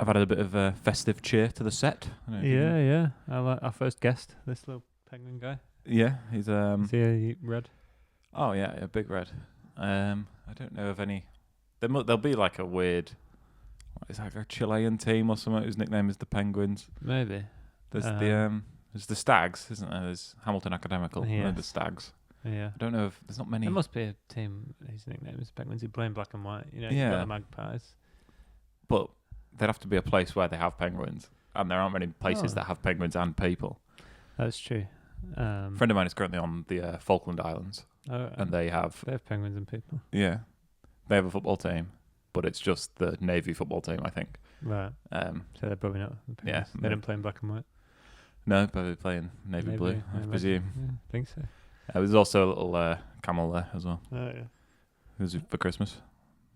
I've added a bit of festive cheer to the set. Yeah. I like our first guest, this little penguin guy. Yeah, he's Is he red? Oh yeah, a big red. I don't know of any. There'll be like a weird. It's like a Chilean team or something whose nickname is the Penguins. Maybe. There's there's the Stags, isn't there? There's Hamilton Academical and the Stags. Yeah. I don't know if there's not many. There must be a team whose nickname is Penguins who play in black and white. You know, Yeah. you've got the Magpies. But there'd have to be a place where they have penguins, and there aren't many places that have penguins and people. That's true. A friend of mine is currently on the Falkland Islands, and they have penguins and people. Yeah, they have a football team, but it's just the Navy football team, I think. Right. So they're probably not. Yeah, they don't play in black and white. No, but they're playing Navy blue, I presume. Yeah, I think so. There's also a little camel there as well. Oh yeah. Who's for Christmas?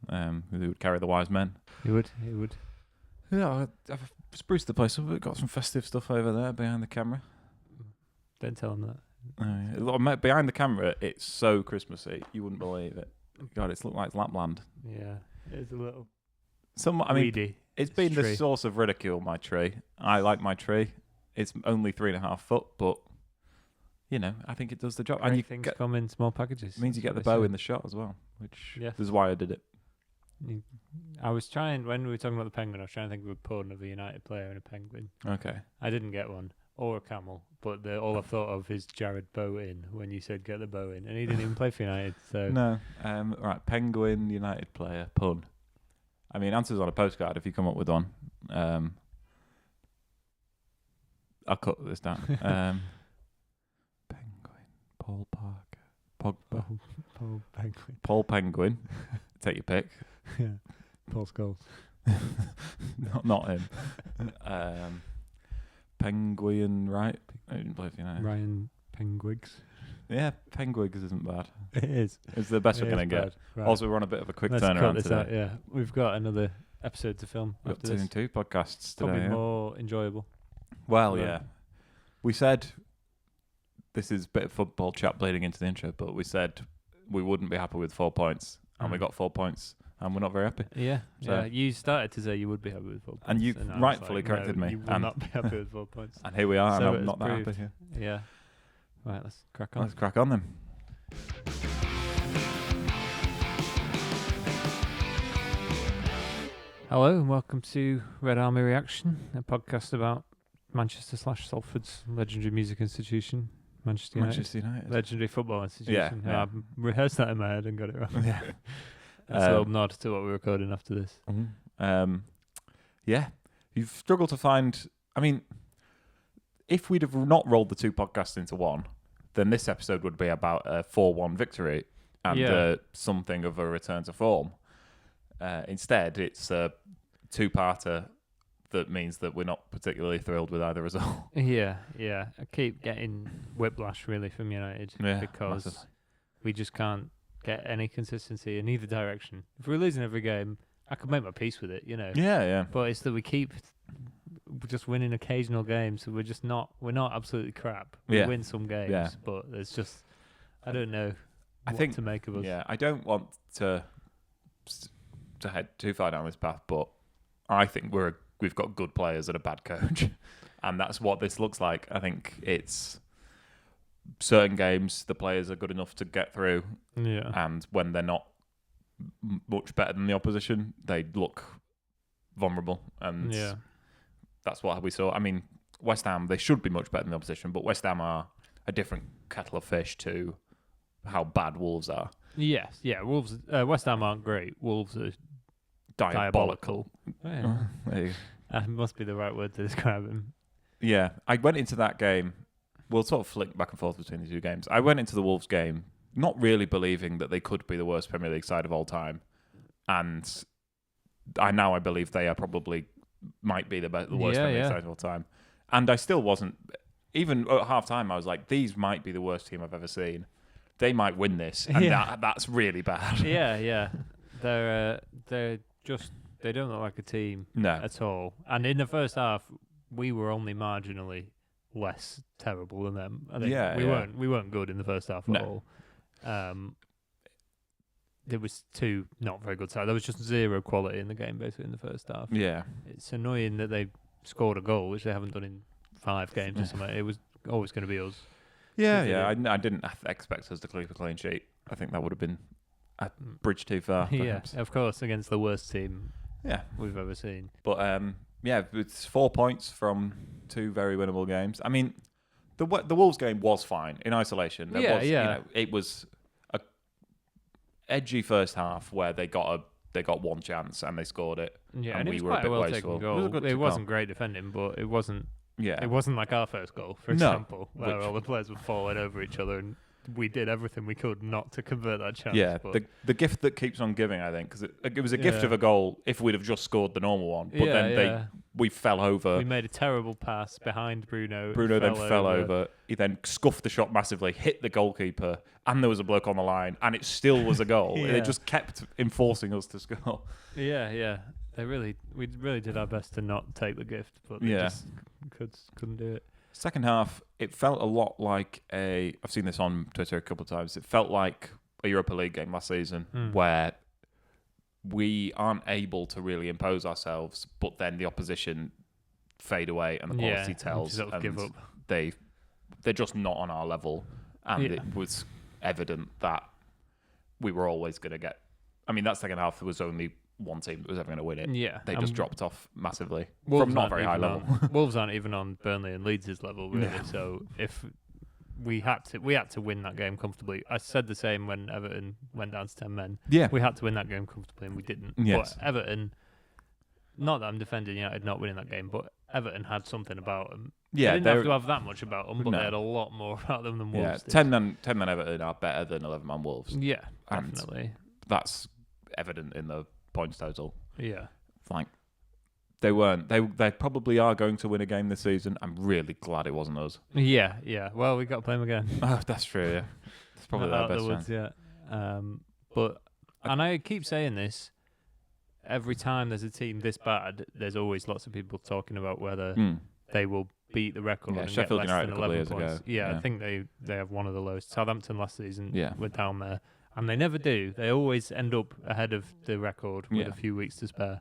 Who would carry the wise men? He would. Yeah, I've spruced the place up. We've got some festive stuff over there behind the camera. Don't tell him that. Behind the camera, it's so Christmassy, you wouldn't believe it. God, it's looked like Lapland. Yeah, it's a little weedy. It's been the source of ridicule, my tree. I like my tree. It's only 3.5 foot, but, you know, I think it does the job. And things come in small packages. It means you get the bow in the shot as well, which is why I did it. I was trying, when we were talking about the penguin, I was trying to think of a pun of a United player and a penguin. Okay. I didn't get one. Or a camel, but all I thought of is Jared Bowen when you said get the bow in, and he didn't even play for United. So no, right, penguin United player pun. I mean, answers on a postcard if you come up with one. I'll cut this down. Penguin, Paul Parker, Pogba, Paul Penguin, Paul Penguin. Take your pick. Yeah, Paul Scholes. not him. Penguin, right? I didn't play for United. Ryan Penguigs. Yeah, Penguigs isn't bad. It is. It's the best we're going to get. Right. Also, we're on a bit of a quick turnaround today. Yeah, we've got another episode to film. We've got two podcasts today. Probably more enjoyable. Well, yeah. We said this is a bit of football chat bleeding into the intro, but we said we wouldn't be happy with 4 points, and we got 4 points. And we're not very happy. Yeah, you started to say you would be happy with 4 points. And you rightfully corrected me. You would not be happy with 4 points. And here we are, so and I'm not that happy here. Yeah. Right, let's crack on. Let's crack on then. Hello and welcome to Red Army Reaction, a podcast about Manchester/Salford's legendary music institution, Manchester United. Legendary football institution. Yeah. I rehearsed that in my head and got it wrong. Yeah. That's a little nod to what we're recording after this. Yeah, you've struggled to find. I mean, if we'd have not rolled the two podcasts into one, then this episode would be about a 4-1 victory and something of a return to form. Instead, it's a two-parter that means that we're not particularly thrilled with either result. Yeah. I keep getting whiplash really from United because we just can't get any consistency in either direction. If we're losing every game, I could make my peace with it, you know. Yeah. But it's that we keep just winning occasional games, so we're not absolutely crap. We win some games, but it's just, I don't know what to make of us. Yeah, I don't want to head too far down this path, but I think we've got good players and a bad coach, and that's what this looks like. I think it's certain games the players are good enough to get through, and when they're not much better than the opposition, they look vulnerable, and that's what we saw. I mean, West Ham, they should be much better than the opposition, but West Ham are a different kettle of fish to how bad Wolves are. Yes, Wolves. West Ham aren't great. Wolves are diabolical. Yeah. That must be the right word to describe him. Yeah, I went into that game. We'll sort of flick back and forth between the two games. I went into the Wolves game not really believing that they could be the worst Premier League side of all time, and I believe they are probably might be the worst Premier League side of all time. And I still wasn't. Even at half time, I was like, these might be the worst team I've ever seen. They might win this, and that's really bad. Yeah. They're just, they don't look like a team at all. And in the first half, we were only marginally less terrible than them. I think we weren't good in the first half at all. there was two not very good sides. There was just zero quality in the game basically in the first half. Yeah. It's annoying that they scored a goal, which they haven't done in 5 games or something. It was always going to be us. Yeah. I didn't expect us to keep a clean sheet. I think that would have been a bridge too far. Perhaps. Yeah, of course, against the worst team Yeah. we've ever seen. But it's 4 points from 2 very winnable games. I mean, the Wolves game was fine in isolation. It was a edgy first half where they got one chance and they scored it. Yeah, and it we was were quite a bit well wasteful. taken goal. It wasn't great defending, but it wasn't. Yeah, it wasn't like our first goal, for example, where all the players were falling over each other and we did everything we could not to convert that chance. Yeah, but the gift that keeps on giving, I think, because it was a gift of a goal if we'd have just scored the normal one. But we fell over. We made a terrible pass behind Bruno. Bruno then fell over. He then scuffed the shot massively, hit the goalkeeper, and there was a bloke on the line, and it still was a goal. They just kept enforcing us to score. Yeah. We really did our best to not take the gift, but they just couldn't do it. Second half, it felt a lot like I've seen this on Twitter a couple of times. It felt like a Europa League game last season where we aren't able to really impose ourselves, but then the opposition fade away and the quality tells, and give up. They're just not on our level, and it was evident that we were always going to get. I mean, that second half there was only one team that was ever going to win it. Yeah, they just dropped off massively Wolves from not very high level. Wolves aren't even on Burnley and Leeds' level, really. Yeah. So if we had to win that game comfortably. I said the same when Everton went down to 10 men. Yeah, we had to win that game comfortably, and we didn't. Yes. But Everton, not that I'm defending United not winning that game, but Everton had something about them. Yeah, they didn't have to have that much about them, but they had a lot more about them than Wolves. Yeah, 10 men Everton are better than 11 man Wolves. Yeah, definitely. And that's evident in the points total. Yeah, like they weren't. They probably are going to win a game this season. I'm really glad it wasn't us. Yeah. Well, we got to play them again. Oh, that's true. Yeah, it's probably their best chance. Yeah, but and I keep saying this. Every time there's a team this bad, there's always lots of people talking about whether they will beat the record. Yeah, Sheffield get United less a than couple 11 years points. ago. Yeah, I think they have one of the lowest. Southampton last season were down there. And they never do. They always end up ahead of the record with a few weeks to spare.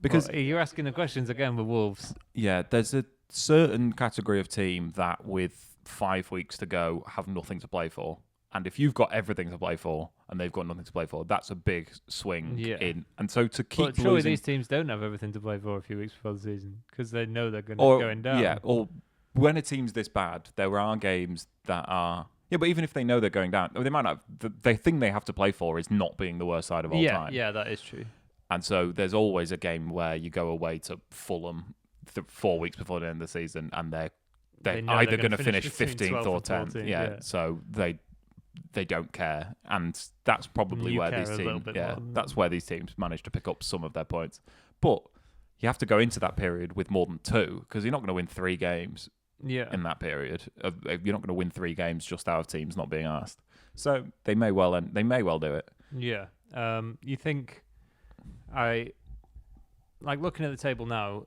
Because you're asking the questions again with Wolves. Yeah, there's a certain category of team that with 5 weeks to go have nothing to play for. And if you've got everything to play for and they've got nothing to play for, that's a big swing in. And so to keep surely losing... these teams don't have everything to play for a few weeks before the season because they know they're going down. Yeah, or when a team's this bad, there are games that are... Yeah, but even if they know they're going down, they might not. The thing they have to play for is not being the worst side of all time. Yeah, that is true. And so there's always a game where you go away to Fulham 4 weeks before the end of the season, and they're either going to finish 15th or 10th. 14th, yeah, so they don't care, and that's probably where these teams. That's where these teams manage to pick up some of their points. But you have to go into that period with more than 2 because you're not going to win 3 games. In that period, you're not going to win 3 games just out of teams not being asked. So they may well do it. Yeah. You think looking at the table now?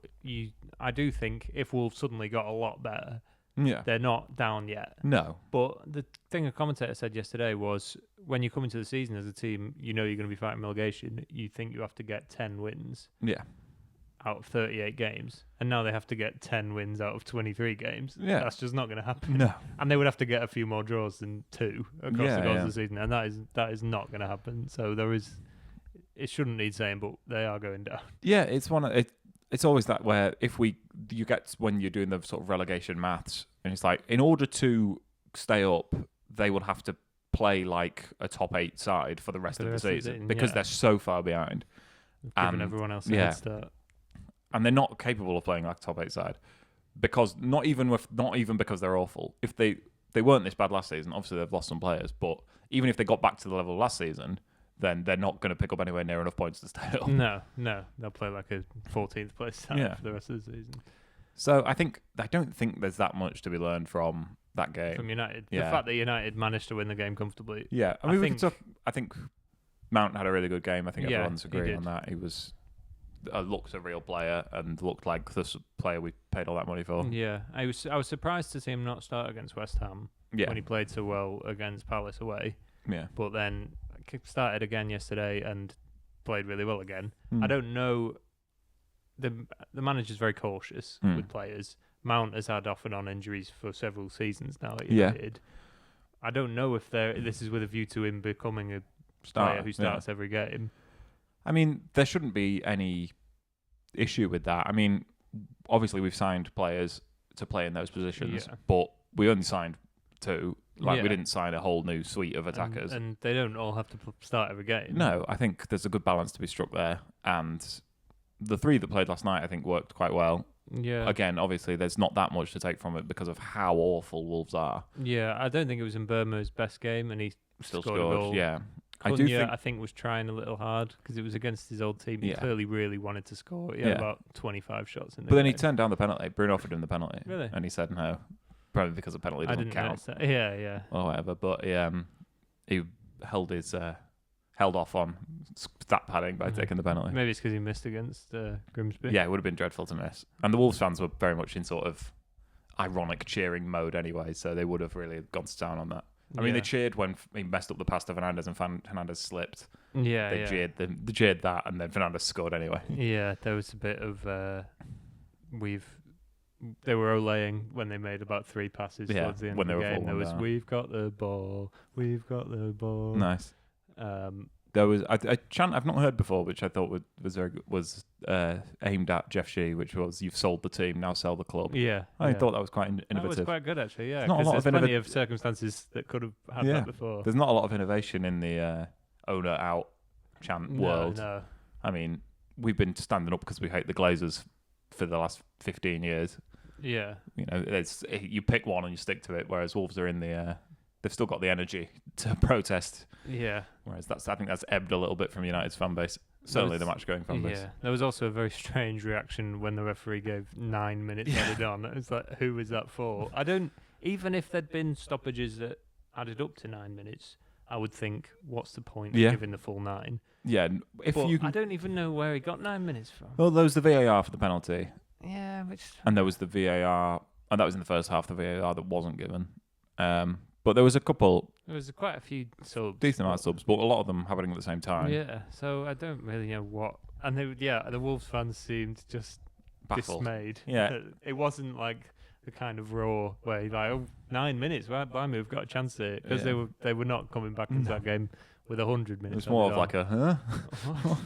I do think if Wolves suddenly got a lot better, they're not down yet. No. But the thing a commentator said yesterday was when you come into the season as a team, you know you're going to be fighting relegation. You think you have to get 10 wins. Yeah. Out of 38 games, and now they have to get 10 wins out of 23 games. Yeah. That's just not going to happen. No. And they would have to get a few more draws than 2 across the course of the season, and that is not going to happen. So it shouldn't need saying, but they are going down. Yeah, it's always that where you get when you're doing the sort of relegation maths, and it's like in order to stay up, they would have to play like a top 8 side for the rest of the season because they're so far behind. Giving everyone else a head start. And they're not capable of playing like top 8 side because not even because they're awful. If they weren't this bad last season, obviously they've lost some players. But even if they got back to the level of last season, then they're not going to pick up anywhere near enough points to stay up. No, they'll play like a 14th place side for the rest of the season. So I don't think there's that much to be learned from that game from United. The fact that United managed to win the game comfortably. Yeah, I think Mount had a really good game. I think everyone's agreeing on that. He was. Looked a real player and looked like the player we paid all that money for. Yeah, I was surprised to see him not start against West Ham when he played so well against Palace away. Yeah, but then started again yesterday and played really well again. I don't know. The manager's very cautious with players. Mount has had off and on injuries for several seasons now at United. I don't know if this is with a view to him becoming a player who starts every game. I mean, there shouldn't be any issue with that. I mean, obviously we've signed players to play in those positions, but we only signed 2. We didn't sign a whole new suite of attackers. And they don't all have to start every game. No, I think there's a good balance to be struck there. And the 3 that played last night, I think, worked quite well. Yeah. Again, obviously, there's not that much to take from it because of how awful Wolves are. Yeah, I don't think it was Mbeumo's best game, and he still scored a goal. Yeah. Cunha, I think, was trying a little hard because it was against his old team. He clearly really wanted to score. He had about 25 shots in the game. But then he turned down the penalty. Bruno offered him the penalty. Really? And he said no. Probably because the penalty doesn't count. Yeah. Or whatever. But he held off on stat padding by taking the penalty. Maybe it's because he missed against Grimsby. Yeah, it would have been dreadful to miss. And the Wolves fans were very much in sort of ironic cheering mode anyway, so they would have really gone to town on that. I mean, they cheered when he messed up the pass to Fernandes and Fernandes slipped. They cheered that, and then Fernandes scored anyway. Yeah, there was a bit of they were olaying when they made about 3 passes towards the end of the game. There was "We've got the ball, we've got the ball." Nice. There was a chant I've not heard before, which I thought was very good, was aimed at Jeff Shee, which was "You've sold the team, now sell the club." Yeah, I thought that was quite innovative. That was quite good actually. Yeah, because there's plenty of circumstances that could have had that before. There's not a lot of innovation in the owner out chant world. No. I mean, we've been standing up because we hate the Glazers for the last 15 years. Yeah, you pick one and you stick to it. Whereas Wolves are in the they've still got the energy to protest. Yeah. Whereas I think that's ebbed a little bit from United's fan base. Certainly the match-going fan base. Yeah. There was also a very strange reaction when the referee gave 9 minutes added on. It was like, who was that for? Even if there'd been stoppages that added up to 9 minutes, I would think, what's the point of giving the full 9? Yeah. I don't even know where he got 9 minutes from. Well, there was the VAR for the penalty. Yeah, and there was the VAR, and that was in the first half, the VAR that wasn't given. But there was a couple. There was quite a few subs. Decent amount of subs, but a lot of them happening at the same time. Yeah, so I don't really know what. And the Wolves fans seemed just baffled. Dismayed. Yeah. It wasn't like the kind of raw way, like, 9 minutes, right? We've got a chance here. Because they were not coming back into that game with 100 minutes. It was more of like a, huh?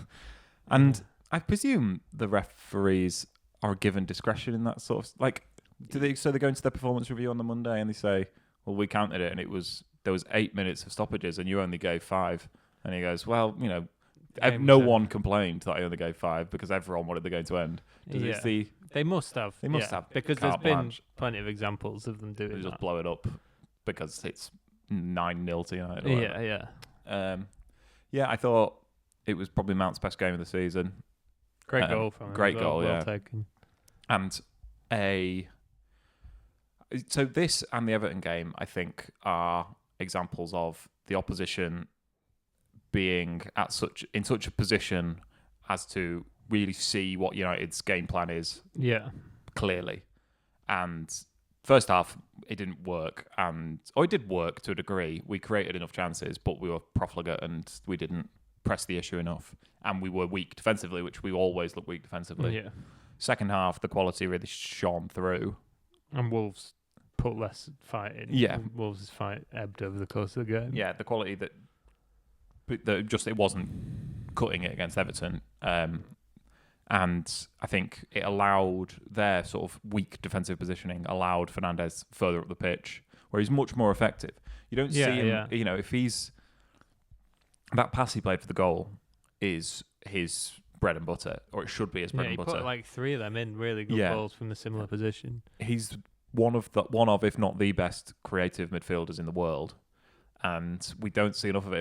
And I presume the referees are given discretion in that sort of, like, they go into their performance review on the Monday and they say, well, we counted it and there was 8 minutes of stoppages and you only gave 5. And he goes, well, no one complained that I only gave 5 because everyone wanted the game to end. They must have. They must have. Because there's been plenty of examples of them doing that. They just blow it up because it's 9-0 to United. Yeah, I thought it was probably Mount's best game of the season. Great goal from him. Great goal, well taken. And so this and the Everton game, I think, are examples of the opposition being in such a position as to really see what United's game plan is. Yeah, clearly. And first half, it didn't work, it did work to a degree. We created enough chances, but we were profligate and we didn't press the issue enough, and we were weak defensively, which we always look weak defensively. Yeah. Second half, the quality really shone through. And Wolves put less fight in. Yeah. Wolves' fight ebbed over the course of the game. Yeah, the quality that it wasn't cutting it against Everton. And I think it allowed their sort of weak defensive positioning, allowed Fernandes further up the pitch, where he's much more effective. You don't see him, if he's... That pass he played for the goal is his bread and butter, or it should be his bread and butter. He put like 3 of them in really good balls from the similar position. He's one of, if not the best creative midfielders in the world, and we don't see enough of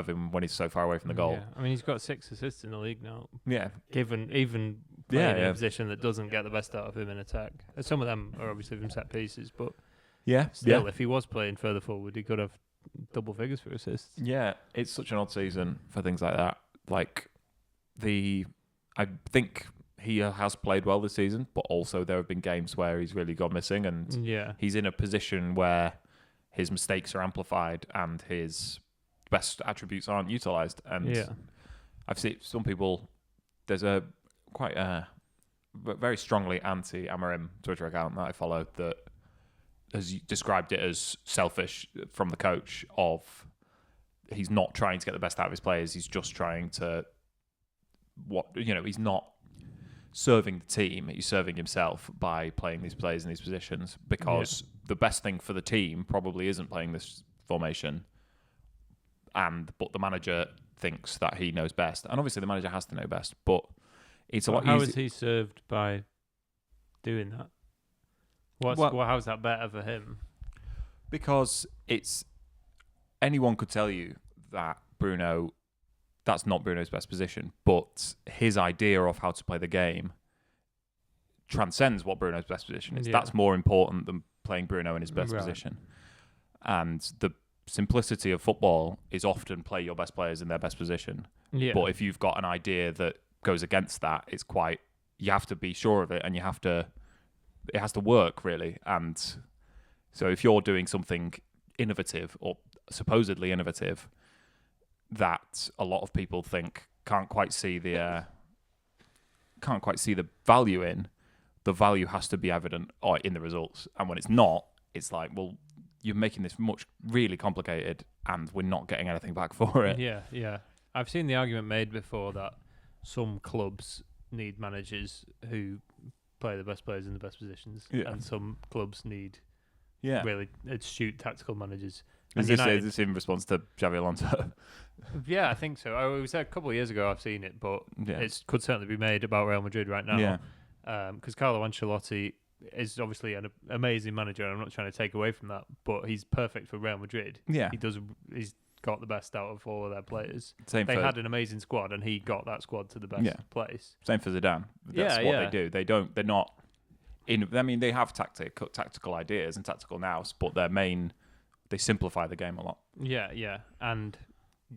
him when he's so far away from the goal. Yeah. I mean, he's got 6 assists in the league now. Yeah, Given even playing in a position that doesn't get the best out of him in attack. Some of them are obviously from set pieces, but still, if he was playing further forward, he could have double figures for assists. Yeah, it's such an odd season for things like that. Like I think he has played well this season, but also there have been games where he's really gone missing, and he's in a position where his mistakes are amplified and his best attributes aren't utilised. And I've seen some people. There's a quite very strongly anti-Amorim Twitter account that I follow that has described it as selfish from the coach. Of he's not trying to get the best out of his players. He's just trying to he's not serving the team. He's serving himself by playing these players in these positions, because the best thing for the team probably isn't playing this formation. But the manager thinks that he knows best, and obviously the manager has to know best. But it's a lot easier. How is he served by doing that? How is that better for him? Because anyone could tell you that that's not Bruno's best position, but his idea of how to play the game transcends what Bruno's best position is. That's more important than playing Bruno in his best position. And the simplicity of football is often play your best players in their best position. Yeah. But if you've got an idea that goes against that, you have to be sure of it, and it has to work, really. And so if you're doing something innovative or supposedly innovative that a lot of people think can't quite see the value in, the value has to be evident in the results. And when it's not, it's like, well, you're making this really complicated, and we're not getting anything back for it. Yeah. I've seen the argument made before that some clubs need managers who play the best players in the best positions, and some clubs need really astute tactical managers. Is this in response to Xabi Alonso? Yeah, I think so. It was a couple of years ago I've seen it, but it could certainly be made about Real Madrid right now. Because Carlo Ancelotti is obviously an amazing manager, and I'm not trying to take away from that, but he's perfect for Real Madrid. Yeah. He's got the best out of all of their players. They had an amazing squad, and he got that squad to the best place. Same for Zidane. That's what they do. They're not they have tactical ideas and tactical nous, but they simplify the game a lot. Yeah. And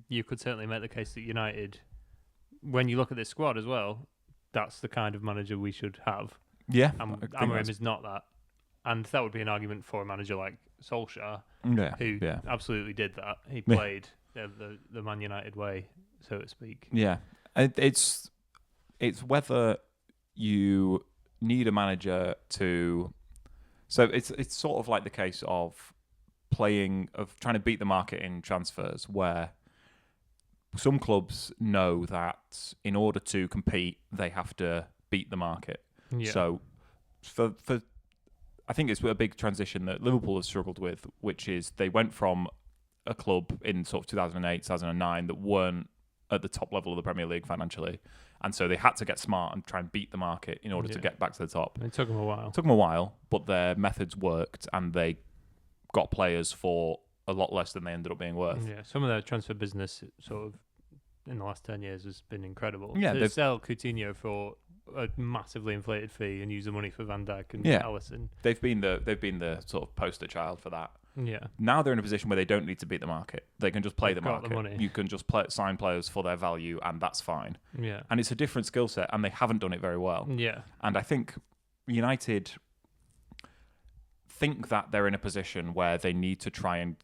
you could certainly make the case that United, when you look at this squad as well, that's the kind of manager we should have. Yeah. Amorim is not that. And that would be an argument for a manager like Solskjaer, who absolutely did that. He played the Man United way, so to speak. Yeah. It's whether you need a manager to... So it's sort of like the case of trying to beat the market in transfers, where some clubs know that in order to compete, they have to beat the market. Yeah. So I think it's a big transition that Liverpool has struggled with, which is they went from a club in sort of 2008, 2009 that weren't at the top level of the Premier League financially. And so they had to get smart and try and beat the market in order to get back to the top. It took them a while. But their methods worked, and they got players for a lot less than they ended up being worth. Yeah, some of their transfer business sort of in the last 10 years has been incredible. Yeah, they sell Coutinho for a massively inflated fee and use the money for Van Dijk and Alisson. They've been the sort of poster child for that. Yeah. Now they're in a position where they don't need to beat the market. They can just play the market. The money. You can just sign players for their value, and that's fine. Yeah. And it's a different skill set, and they haven't done it very well. Yeah. And I think United think that they're in a position where they need to try and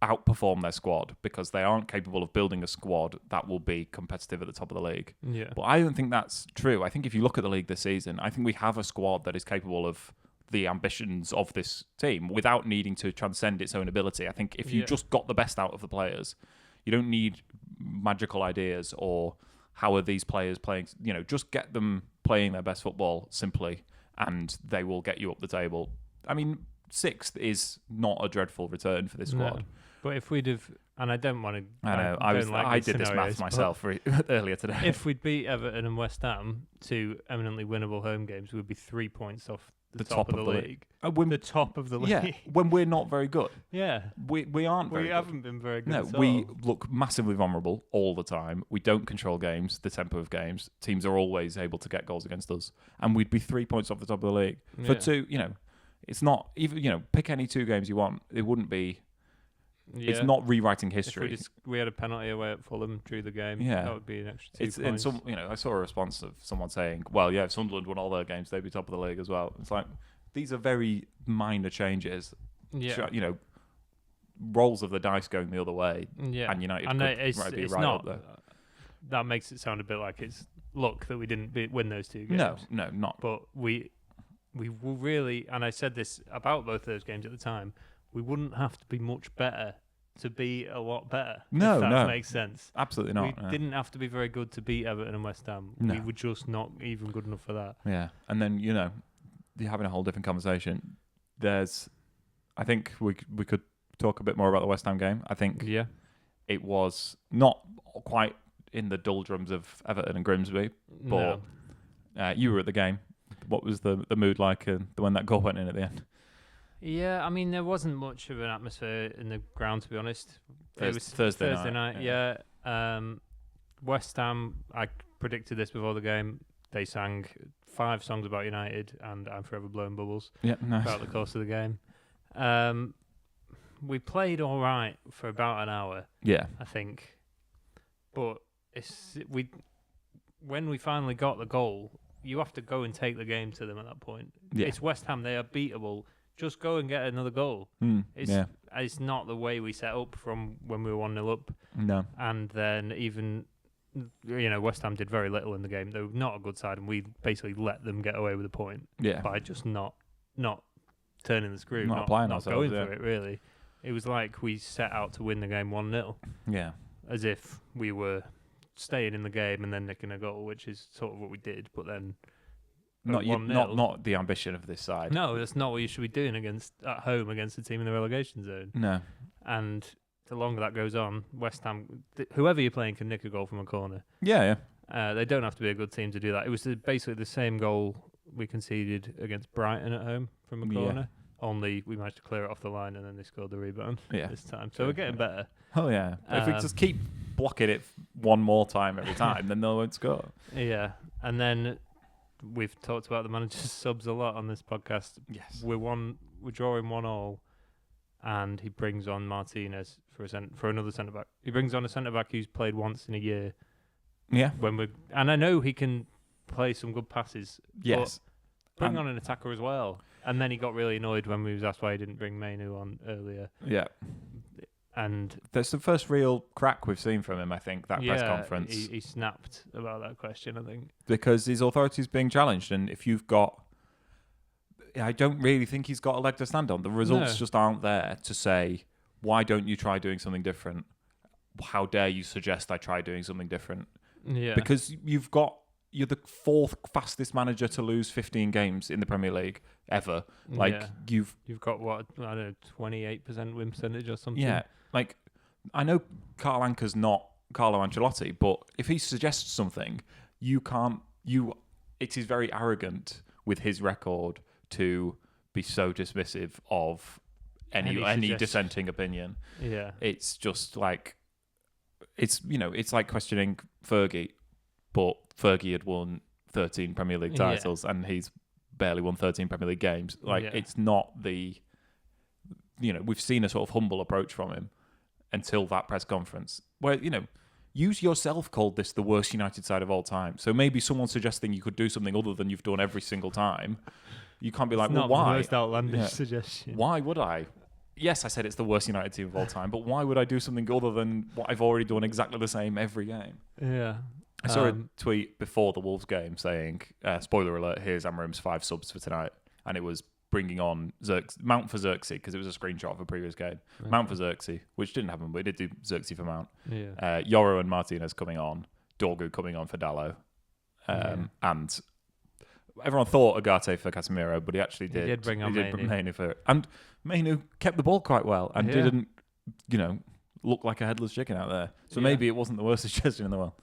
outperform their squad, because they aren't capable of building a squad that will be competitive at the top of the league. Yeah. But I don't think that's true. I think if you look at the league this season, I think we have a squad that is capable of the ambitions of this team without needing to transcend its own ability. I think if you just got the best out of the players, you don't need magical ideas or how are these players playing, just get them playing their best football simply, and they will get you up the table. I mean, 6th is not a dreadful return for this squad. No. But if we'd have, and I don't want to... I know, I did this math myself earlier today. If we'd beat Everton and West Ham, 2 eminently winnable home games, we'd be 3 points off the top of the league. The top of the league. Yeah, when we're not very good. Yeah. We aren't very good. We haven't been very good. No, we look massively vulnerable all the time. We don't control games, the tempo of games. Teams are always able to get goals against us. And we'd be 3 points off the top of the league. For 2, it's not even, pick any 2 games you want. It wouldn't be... Yeah. It's not rewriting history. If we had a penalty away at Fulham, drew the game, that would be an extra 2 points. I saw a response of someone saying, well, if Sunderland won all their games, they'd be top of the league as well. It's like, these are very minor changes. Yeah. rolls of the dice going the other way, Yeah, and United and could it's right not. up there. That makes it sound a bit like it's luck that we didn't win those 2 games. No, not. But we will really, and I said this about both those games at the time, we wouldn't have to be much better to be a lot better. No, if that makes sense. Absolutely not. We didn't have to be very good to beat Everton and West Ham. No. We were just not even good enough for that. Yeah, and then you're having a whole different conversation. I think we could talk a bit more about the West Ham game. I think it was not quite in the doldrums of Everton and Grimsby, but you were at the game. What was the mood like when that goal went in at the end? Yeah, I mean, there wasn't much of an atmosphere in the ground, to be honest. It was Thursday night. Yeah. West Ham, I predicted this before the game. They sang 5 songs about United and I'm Forever Blowing Bubbles throughout the course of the game. We played all right for about an hour, I think. But when we finally got the goal, you have to go and take the game to them at that point. Yeah. It's West Ham. They are beatable. Just go and get another goal. It's not the way we set up from when we were 1-0 up. No. And then even, West Ham did very little in the game. They were not a good side, and we basically let them get away with a point by just not turning the screw, not applying not ourselves, going for it, really. It was like we set out to win the game 1-0. Yeah. As if we were staying in the game and then nicking a goal, which is sort of what we did, but then not the ambition of this side. No, that's not what you should be doing at home against a team in the relegation zone. No. And the longer that goes on, West Ham, whoever you're playing can nick a goal from a corner. Yeah. They don't have to be a good team to do that. It was basically the same goal we conceded against Brighton at home from a corner. Only we managed to clear it off the line and then they scored the rebound this time. So we're getting better. Oh, yeah. If we just keep blocking it one more time every time, then they won't score. Yeah. And then we've talked about the manager's subs a lot on this podcast. Yes. We're drawing 1-1, and he brings on Martinez for another centre-back. He brings on a centre-back who's played once in a year. Yeah. And I know he can play some good passes. Yes. But bring on an attacker as well. And then he got really annoyed when we was asked why he didn't bring Molineux on earlier. Yeah. And that's the first real crack we've seen from him, I think, that press conference. He snapped about that question, I think. Because his authority is being challenged, and if you've got... I don't really think he's got a leg to stand on. The results just aren't there to say, why don't you try doing something different? How dare you suggest I try doing something different? Yeah. Because you're the 4th fastest manager to lose 15 games in the Premier League ever. You've got what, I don't know, 28% win percentage or something. Yeah. I know Carl Anker's not Carlo Ancelotti, but if he suggests something, it is very arrogant with his record to be so dismissive of any dissenting opinion. Yeah. It's just like it's like questioning Fergie, but Fergie had won 13 Premier League titles and he's barely won 13 Premier League games. It's not we've seen a sort of humble approach from him until that press conference where, you yourself called this the worst United side of all time. So maybe someone suggesting you could do something other than you've done every single time. You can't be like, well, why? The most outlandish suggestion. Why would I? Yes, I said it's the worst United team of all time, but why would I do something other than what I've already done exactly the same every game? Yeah. I saw a tweet before the Wolves game saying, spoiler alert, here's Amarim's 5 subs for tonight. And it was bringing on Mount for Xerxes, because it was a screenshot of a previous game. Okay. Mount for Xerxes, which didn't happen, but it did do Xerxes for Mount. Yeah. Yoro and Martinez coming on. Dorgu coming on for Dallo. And everyone thought Agate for Casemiro, but he actually did. He did bring on Molineux for it. And Molineux kept the ball quite well and didn't, look like a headless chicken out there. So maybe it wasn't the worst suggestion in the world.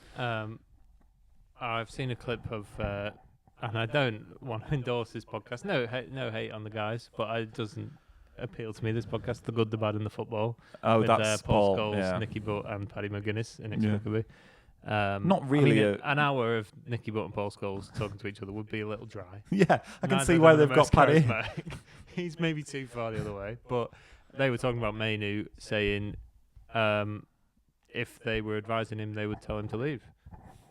I've seen a clip of, and I don't want to endorse this podcast. No hate on the guys, but it doesn't appeal to me. This podcast, The Good, the Bad, and the Football. Oh, with, that's Paul Scholes, Nicky Butt, and Paddy McGuinness inexplicably. Not really. An hour of Nicky Butt and Paul Scholes talking to each other would be a little dry. Yeah, I can see why they've got Paddy. He's maybe too far the other way, but they were talking about Molineux saying if they were advising him, they would tell him to leave.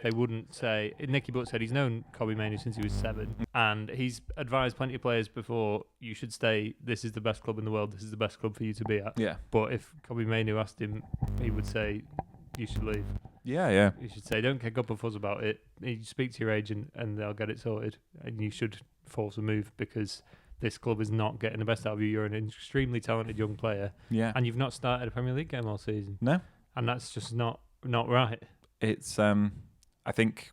they wouldn't say. Nicky Butt said he's known Kobbie Mainoo since he was 7, and he's advised plenty of players before, you should stay. This is the best club in the world. This is the best club for you to be at. Yeah. But if Kobbie Mainoo asked him, he would say, you should leave. Yeah. You should say, don't kick up a fuss about it. You speak to your agent and they'll get it sorted. And you should force a move because this club is not getting the best out of you. You're an extremely talented young player. Yeah. And you've not started a Premier League game all season. No. And that's just not right. It's I think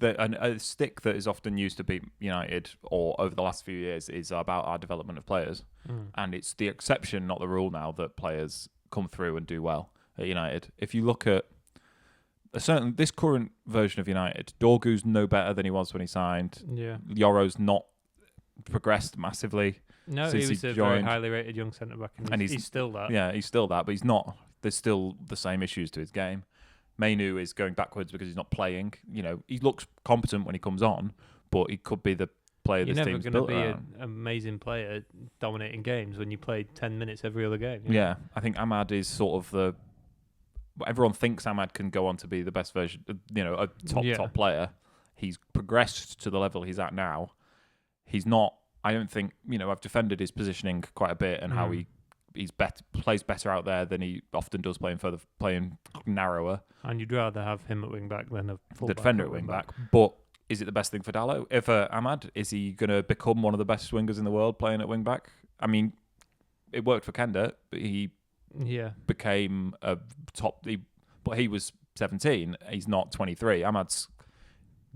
a stick that is often used to beat United or over the last few years is about our development of players. And it's the exception, not the rule now, that players come through and do well at United. If you look at this current version of United, Dorgu's no better than he was when he signed. Yeah. Yoro's not progressed massively. No, since he was a very highly rated young centre-back, and he's still that. Yeah, he's still that, but he's not. There's still the same issues to his game. Mainoo is going backwards because he's not playing. He looks competent when he comes on, but he could be the player this team's built around. You're never going to be an amazing player dominating games when you play 10 minutes every other game. Yeah, I think Ahmad is sort of everyone thinks Ahmad can go on to be the best version, a top player. He's progressed to the level he's at now. He's not. I don't think I've defended his positioning quite a bit and how he's plays better out there than he often does playing narrower. And you'd rather have him at wing back than the defender at wing back. But is it the best thing for Dalot? If Ahmad, is he going to become one of the best wingers in the world playing at wing back? I mean, it worked for Kender, but he became a top. But he was 17. He's not 23. Ahmad's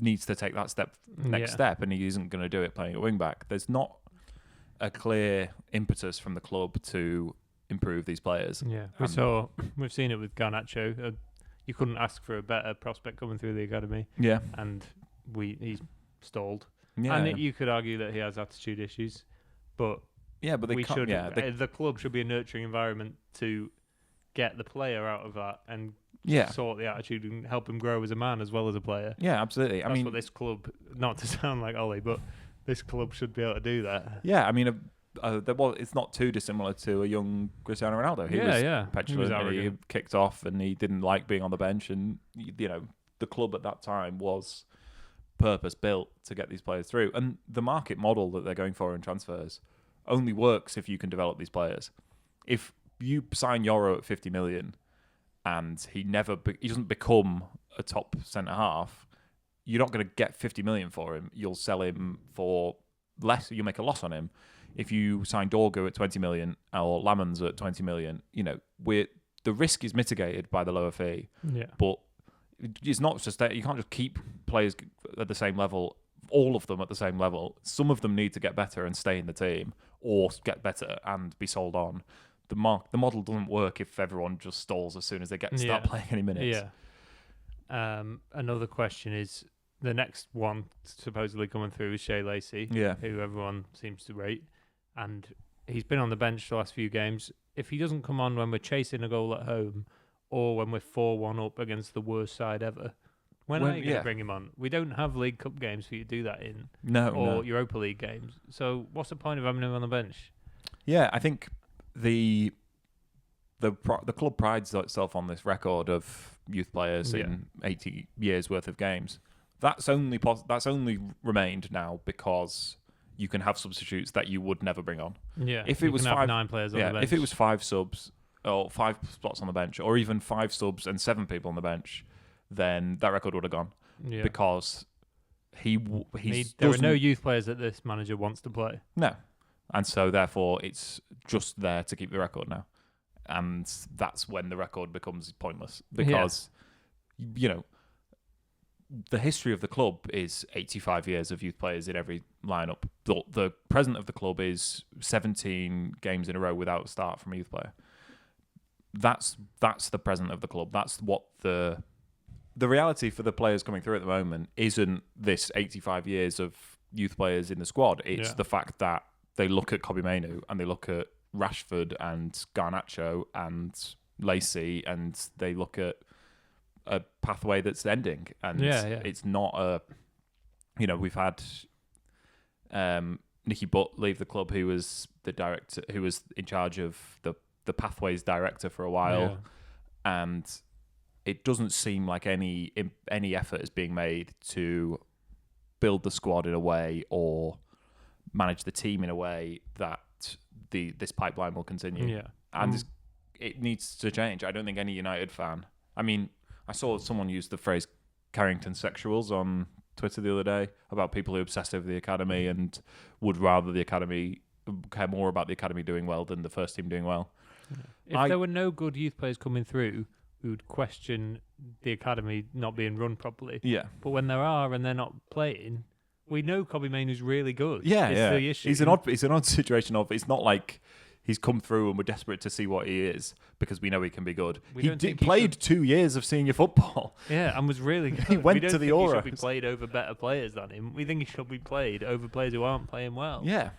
needs to take that next step, and he isn't going to do it playing at wing back. There's not a clear impetus from the club to improve these players. Yeah, we've seen it with Garnacho. You couldn't ask for a better prospect coming through the academy. Yeah, and he's stalled. Yeah, and you could argue that he has attitude issues, but the club should be a nurturing environment to get the player out of that and sort the attitude and help him grow as a man as well as a player. Yeah, absolutely. That's what this club, not to sound like Ollie, but this club should be able to do that. Yeah, I mean, it's not too dissimilar to a young Cristiano Ronaldo. He was petulant, and he kicked off, and he didn't like being on the bench. And the club at that time was purpose built to get these players through. And the market model that they're going for in transfers only works if you can develop these players. If you sign Yoro at 50 million and he doesn't become a top centre half, you're not going to get 50 million for him. You'll sell him for less. You'll make a loss on him. If you sign Dorgu at 20 million or Lamans at 20 million, the risk is mitigated by the lower fee. Yeah. But it's not just that you can't just keep players at the same level, all of them at the same level. Some of them need to get better and stay in the team, or get better and be sold on. The model doesn't work if everyone just stalls as soon as they start playing any minutes. Yeah. Another question is, the next one supposedly coming through is Shea Lacey, who everyone seems to rate, and he's been on the bench the last few games. If he doesn't come on when we're chasing a goal at home or when we're 4-1 up against the worst side ever, when are you going to bring him on? We don't have League Cup games for you to do that in, or Europa League games. So what's the point of having him on the bench? Yeah, I think the club prides itself on this record of youth players in 80 years worth of games. That's only remained now because you can have substitutes that you would never bring on. Yeah, if it was 9 players on the bench. If it was 5 subs or 5 spots on the bench, or even 5 subs and 7 people on the bench, then that record would have gone. Yeah. Because there are no youth players that this manager wants to play. No, and so therefore it's just there to keep the record now, and that's when the record becomes pointless because the history of the club is 85 years of youth players in every lineup. The present of the club is 17 games in a row without a start from a youth player. That's the present of the club. That's what the reality for the players coming through at the moment isn't this 85 years of youth players in the squad. It's the fact that they look at Kobbie Mainoo and they look at Rashford and Garnacho and Lacey and they look at a pathway that's ending, and it's not a. We've had Nicky Butt leave the club, who was the director, who was in charge of the pathways director for a while, and it doesn't seem like any effort is being made to build the squad in a way or manage the team in a way that this pipeline will continue. Yeah. And it needs to change. I don't think any United fan... I mean, I saw someone use the phrase Carrington sexuals on Twitter the other day about people who obsess over the academy and would rather the academy... care more about the academy doing well than the first team doing well. If there were no good youth players coming through, we would question the academy not being run properly. Yeah. But when there are and they're not playing, we know Kobbie Mainoo's really good. Yeah, it's yeah. the issue. It's an odd situation of... It's not like he's come through and we're desperate to see what he is because we know he can be good. He played 2 years of senior football. Yeah, and was really good. He went to the Euros. He should be played over better players than him. We think he should be played over players who aren't playing well. Yeah.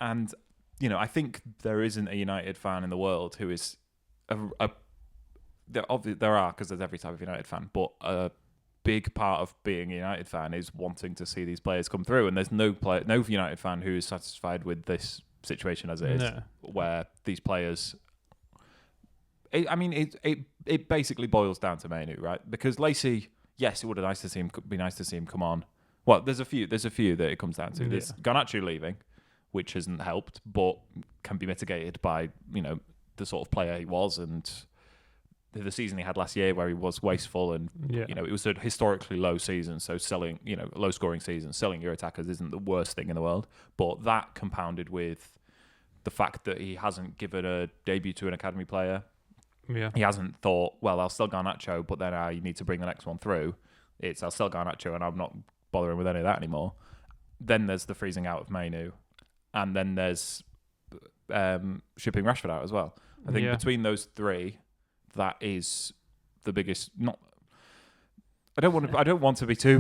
And, I think there isn't a United fan in the world who is... There are, because there's every type of United fan, but a big part of being a United fan is wanting to see these players come through, and there's no United fan who is satisfied with this situation as it is, where these players... It basically boils down to Molineux, right? Because Lacey, yes, it would be nice to see him come on. Well, there's a few that it comes down to. There's Garnacho leaving, which hasn't helped, but can be mitigated by, the sort of player he was and the season he had last year where he was wasteful and, it was a historically low season. So selling, low scoring season, selling your attackers isn't the worst thing in the world. But that compounded with the fact that he hasn't given a debut to an academy player. Yeah. He hasn't thought, well, I'll sell Garnacho, but then I need to bring the next one through. I'll sell Garnacho and I'm not bothering with any of that anymore. Then there's the freezing out of Molineux. And then there's shipping Rashford out as well. I think between those three, that is the biggest. I don't want to be too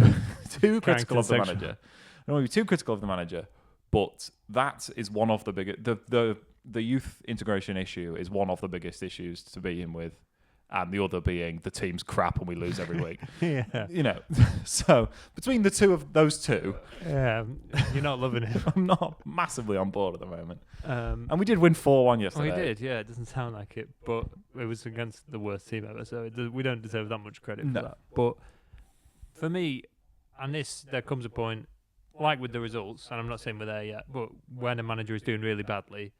critical of the manager. I don't want to be too critical of the manager, but that is one of the biggest. The youth integration issue is one of the biggest issues to be in with. And the other being the team's crap and we lose every week. Yeah. So between the two of those two... Yeah, you're not loving it. I'm not massively on board at the moment. And we did win 4-1 yesterday. We did, yeah. It doesn't sound like it, but it was against the worst team ever, so we don't deserve that much credit for that. But for me, and there comes a point, like with the results, and I'm not saying we're there yet, but when a manager is doing really badly,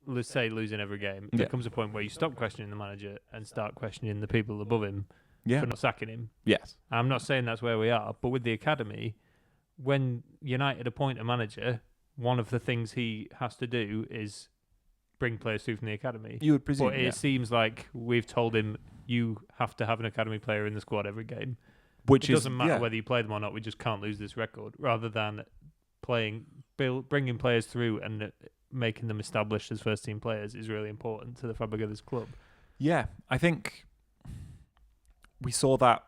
let's say losing every game, there comes a point where you stop questioning the manager and start questioning the people above him for not sacking him. Yes. I'm not saying that's where we are, but with the academy, when United appoint a manager, one of the things he has to do is bring players through from the academy. You would presume, but it seems like we've told him, you have to have an academy player in the squad every game. It doesn't matter whether you play them or not, we just can't lose this record, rather than bringing players through and making them established as first team players is really important to the fabric of this club. Yeah, I think we saw that.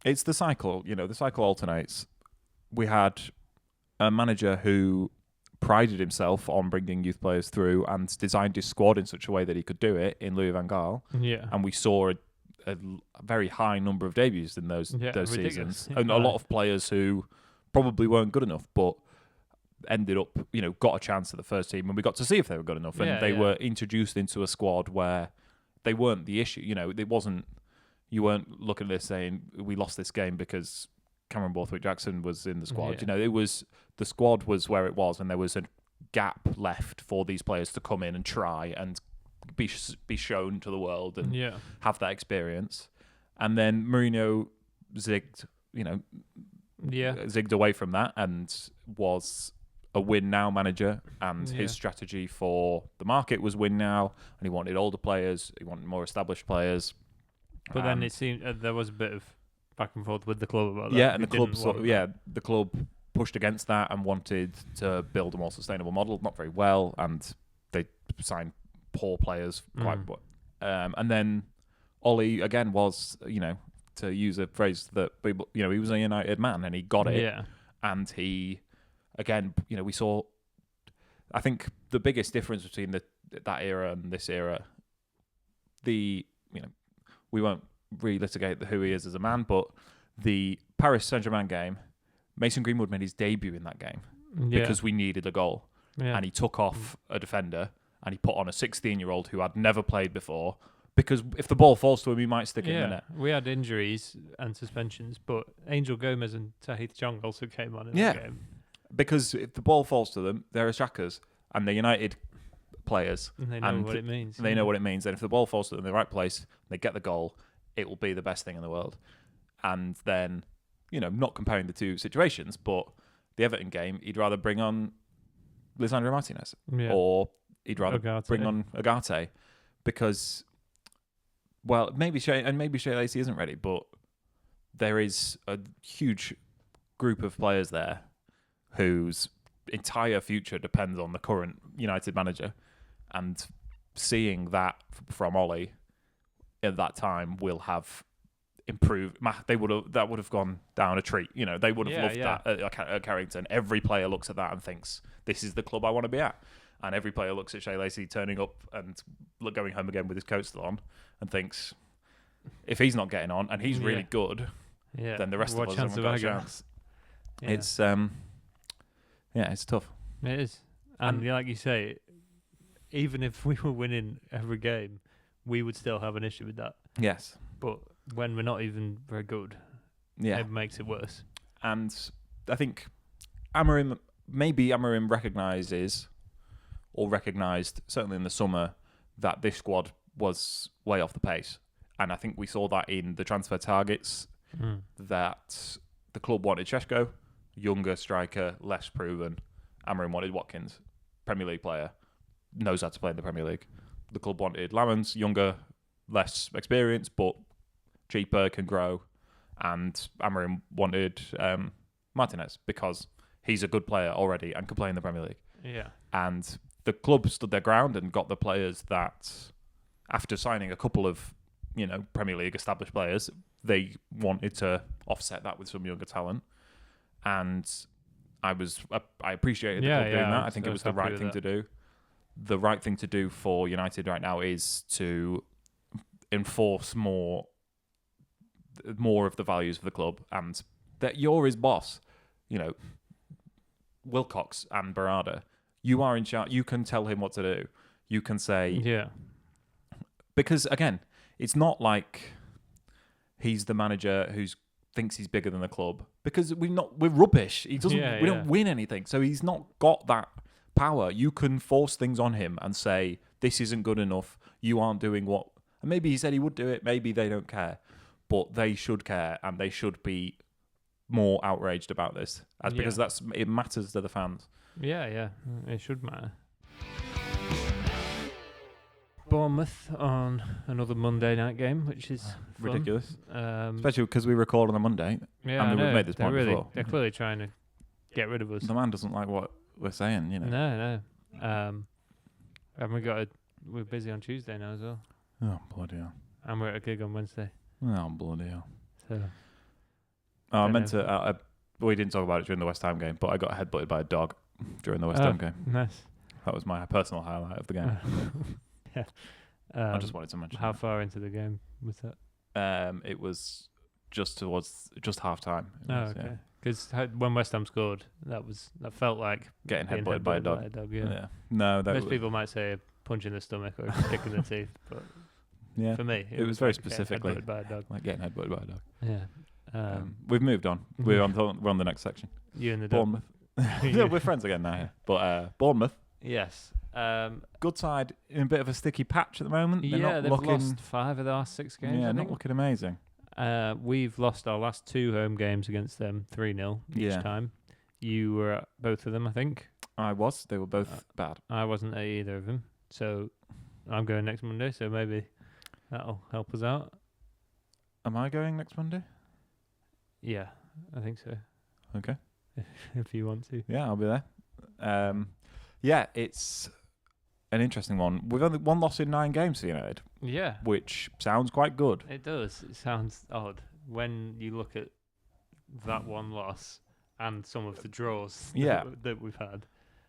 It's the cycle, the cycle alternates. We had a manager who prided himself on bringing youth players through and designed his squad in such a way that he could do it in Louis van Gaal. Yeah. And we saw a very high number of debuts in those seasons. And a lot of players who probably weren't good enough, but ended up, got a chance at the first team, and we got to see if they were good enough. And they were introduced into a squad where they weren't the issue. It wasn't. You weren't looking at this saying we lost this game because Cameron Borthwick-Jackson was in the squad. Yeah. It was the squad was where it was, and there was a gap left for these players to come in and try and be shown to the world and have that experience. And then Mourinho zigged away from that and was a win now manager, and his strategy for the market was win now, and he wanted older players, he wanted more established players. But then it seemed there was a bit of back and forth with the club about that. Yeah, and the club pushed against that and wanted to build a more sustainable model, not very well, and they signed poor players quite well. And then Ollie again was, to use a phrase that people, he was a United man and he got it. Yeah. And he, again, we saw, I think the biggest difference between that era and this era, we won't relitigate who he is as a man, but the Paris Saint-Germain game, Mason Greenwood made his debut in that game because we needed a goal. Yeah. And he took off a defender and he put on a 16-year-old who had never played before, because if the ball falls to him, he might stick it in the net. We had injuries and suspensions, but Angel Gomez and Tahith Chong also came on in that game. Because if the ball falls to them, they're attackers and they're United players. And they know what it means. They know what it means. And if the ball falls to them in the right place, they get the goal, it will be the best thing in the world. And then, not comparing the two situations, but the Everton game, he'd rather bring on Lisandro Martinez or he'd rather bring on Agate because, maybe Shea Lacey isn't ready, but there is a huge group of players there whose entire future depends on the current United manager, and seeing that from Ollie at that time will have improved. That would have gone down a treat. They would have loved that at Carrington. Every player looks at that and thinks, "This is the club I want to be at." And every player looks at Shea Lacey turning up and going home again with his coat still on and thinks, if he's not getting on and he's really good, then the rest of us haven't got a chance. Yeah. It's tough. It is. And like you say, even if we were winning every game, we would still have an issue with that. Yes. But when we're not even very good, it makes it worse. And I think maybe Amorim recognised, certainly in the summer, that this squad was way off the pace. And I think we saw that in the transfer targets, that the club wanted Šeško, younger striker, less proven. Amorim wanted Watkins, Premier League player, knows how to play in the Premier League. The club wanted Lamans, younger, less experienced, but cheaper, can grow. And Amorim wanted Martinez because he's a good player already and can play in the Premier League. Yeah. And the club stood their ground and got the players that, after signing a couple of, Premier League established players, they wanted to offset that with some younger talent. And I appreciated the club doing that. I think it was the right thing to do. The right thing to do for United right now is to enforce more of the values of the club, and that you're his boss. Wilcox and Barada, you are in charge. You can tell him what to do. You can say, because again, it's not like he's the manager who thinks he's bigger than the club, because we're rubbish. He doesn't. We don't win anything, so he's not got that power. You can force things on him and say, this isn't good enough. You aren't doing what. And maybe he said he would do it. Maybe they don't care, but they should care, and they should be more outraged about this, because it matters to the fans. Yeah, it should matter. Bournemouth on another Monday night game, which is ridiculous, especially because we record on a Monday. Yeah, we've made this point before. They're clearly trying to get rid of us. The man doesn't like what we're saying, No. And we're busy on Tuesday now as well. Oh, bloody hell. And we're at a gig on Wednesday. Oh, bloody hell. So, I meant to. We didn't talk about it during the West Ham game, but I got headbutted by a dog during the West Ham game. Nice. That was my personal highlight of the game. Yeah. I just wanted to mention. How far into the game was that? It was just half time. Okay. Because when West Ham scored, that felt like getting headbutted by a dog. Yeah. No, most people might say a punch in the stomach or a kick in the teeth, but for me, it was very like specifically headbutted by a dog. Like getting headbutted by a dog. Yeah. We've moved on. We're on the next section. You and the dog. Bournemouth. Yeah, we're friends again now. Yeah. But Bournemouth. Yes. Good side in a bit of a sticky patch at the moment. They've lost 5 of the last 6 games. Yeah, not looking amazing. We've lost our last 2 home games against them 3-0 each time. You were at both of them, I think. I was. They were both bad. I wasn't at either of them. So I'm going next Monday, so maybe that'll help us out. Am I going next Monday? Yeah, I think so. Okay. If you want to. Yeah, I'll be there. It's an interesting one. We've only 1 loss in 9 games for United. Yeah. Which sounds quite good. It does. It sounds odd when you look at that 1 loss and some of the draws that we've had.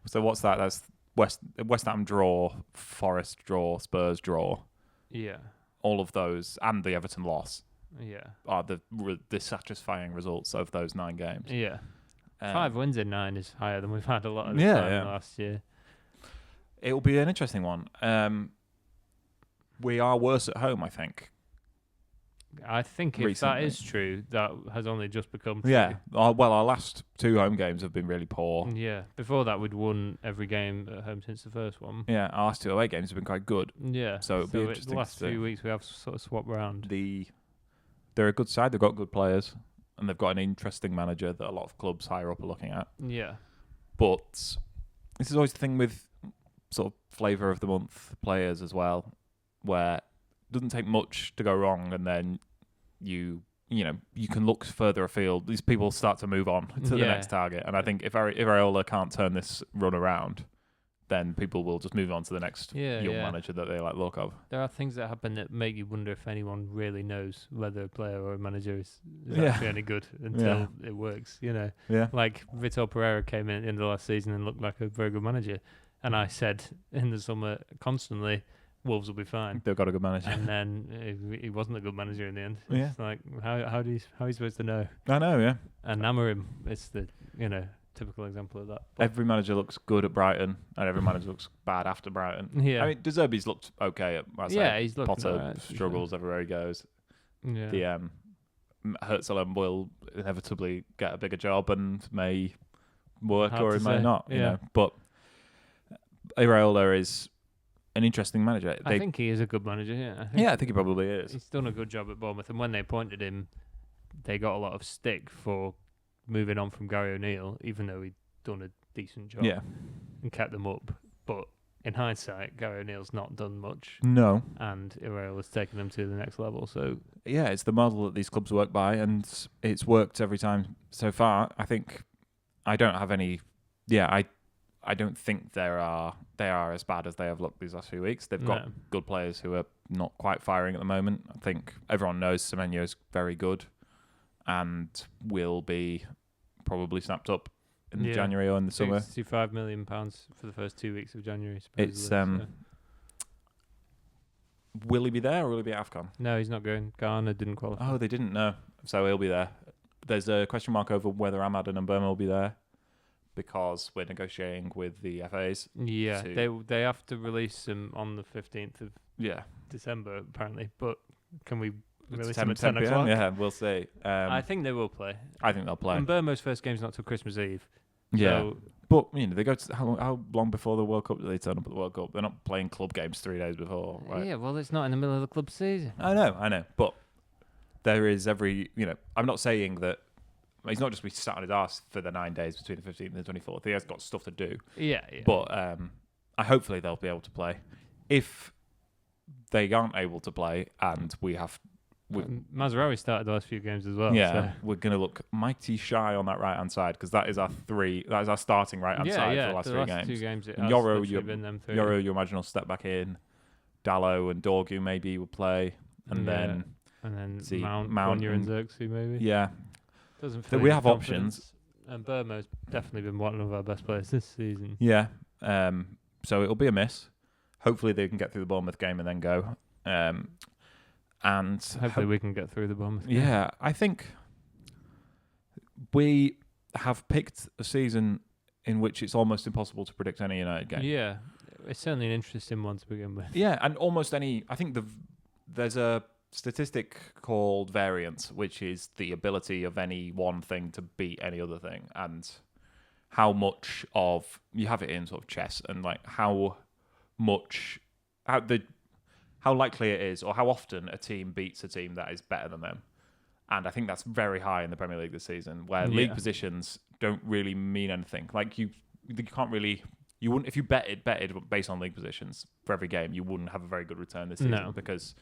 So what's that? That's West Ham draw, Forest draw, Spurs draw. Yeah. All of those and the Everton loss. Yeah. Are the satisfying results of those 9 games. Yeah. 5 wins in 9 is higher than we've had a lot of the time last year. It'll be an interesting one. we are worse at home, I think. I think if Recently. that is true, that has only just become true. Yeah. Well, our last 2 home games have been really poor. Yeah. Before that, we'd won every game at home since the first one. Yeah, our last 2 away games have been quite good. Yeah. So it'll be interesting. The last few weeks, we have sort of swapped around. They're a good side. They've got good players, and they've got an interesting manager that a lot of clubs higher up are looking at. Yeah. But this is always the thing with sort of flavour of the month players as well, where it doesn't take much to go wrong, and then you can look further afield. These people start to move on to the next target, and I think if Areola can't turn this run around, then people will just move on to the next young manager that they like look of. There are things that happen that make you wonder if anyone really knows whether a player or a manager is actually any good until it works, Yeah. Like Vitor Pereira came in at the end of last season and looked like a very good manager. And I said in the summer constantly, Wolves will be fine. They've got a good manager. And then he wasn't a good manager in the end. Yeah. It's like, how are you supposed to know? I know, yeah. And Amorim, it's the, typical example of that. But every manager looks good at Brighton, and every manager looks bad after Brighton. Yeah. I mean, De Zerbi's looked okay at he's looked Potter right, struggles everywhere he goes. Yeah. The Herzl will inevitably get a bigger job and may work Hard or to it may say. not. Yeah. But Areola is an interesting manager. I think he is a good manager, yeah. I think he probably is. He's done a good job at Bournemouth, and when they appointed him, they got a lot of stick for moving on from Gary O'Neill, even though he'd done a decent job and kept them up. But in hindsight, Gary O'Neill's not done much. No. And Areola's taken them to the next level. So it's the model that these clubs work by, and it's worked every time so far. I think I don't have any. I don't think they are as bad as they have looked these last few weeks. They've got good players who are not quite firing at the moment. I think everyone knows Semenyo is very good and will be probably snapped up in January or in the summer. £65 million for the first 2 weeks of January. It's will he be there or will he be at AFCON? No, he's not going. Ghana didn't qualify. Oh, they didn't know. So he'll be there. There's a question mark over whether Ahmad and Burma will be there, because we're negotiating with the FAs. Yeah, they have to release them on the 15th of December, apparently. But can we release them at 10 o'clock? Yeah, we'll see. I think they will play. I think they'll play. And Burma's first game's not till Christmas Eve. Yeah. So but, they go to... How long before the World Cup do they turn up at the World Cup? They're not playing club games 3 days before, right? Yeah, well, it's not in the middle of the club season. I know. But there is every... I'm not saying that... He's not just be sat on his arse for the 9 days between the 15th and the 24th. He has got stuff to do. Yeah. But hopefully they'll be able to play. If they aren't able to play and we have... Mazraoui started the last few games as well. Yeah, so. we're going to look mighty shy on that right-hand side, because that is our starting right-hand side for the last 3 games. 2 games and Yoro, you imagine will step back in. Dallo and Dorgu maybe will play. And then Mount Fournier and Xerxes maybe. Yeah. Doesn't feel we have options. And Burma's definitely been one of our best players this season. Yeah. So it'll be a miss. Hopefully they can get through the Bournemouth game and then go. And hopefully we can get through the Bournemouth game. Yeah, I think we have picked a season in which it's almost impossible to predict any United game. Yeah, it's certainly an interesting one to begin with. Yeah, and almost any... I think there's a statistic called variance, which is the ability of any one thing to beat any other thing, and how much of... You have it in sort of chess, and like how likely it is, or how often a team beats a team that is better than them. And I think that's very high in the Premier League this season, where league positions don't really mean anything. Like you can't really... You wouldn't, if you betted based on league positions for every game, you wouldn't have a very good return this season, because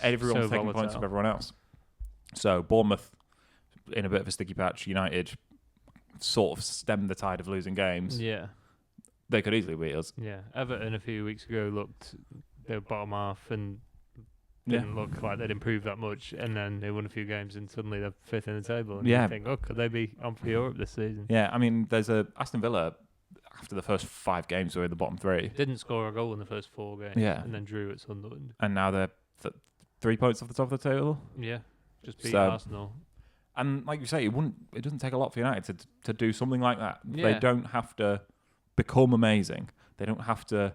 everyone's taking points from everyone else. So Bournemouth in a bit of a sticky patch. United sort of stemmed the tide of losing games. Yeah, they could easily beat us. Yeah, Everton a few weeks ago looked they were bottom half and didn't look like they'd improved that much, and then they won a few games and suddenly they're 5th in the table. And you think, could they be on for Europe this season? Yeah, I mean, there's Aston Villa. After the first 5 games, were in the bottom 3. Didn't score a goal in the first 4 games. Yeah, and then drew at Sunderland. And now they're 3 points off the top of the table. Yeah, just beat Arsenal. And like you say, it doesn't take a lot for United to do something like that. Yeah. They don't have to become amazing. They don't have to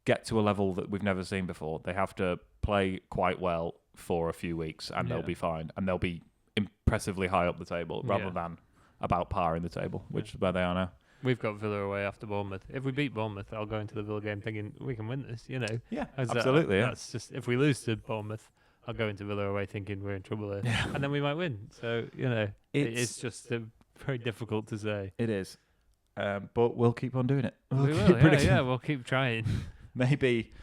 get to a level that we've never seen before. They have to play quite well for a few weeks, and they'll be fine, and they'll be impressively high up the table rather than about par in the table, which is where they are now. We've got Villa away after Bournemouth. If we beat Bournemouth, I'll go into the Villa game thinking we can win this. Yeah, absolutely. That's just if we lose to Bournemouth, I'll go into Villa away thinking we're in trouble here, and then we might win. So it's just very difficult to say. It is, but we'll keep on doing it. We will. We'll keep trying. Maybe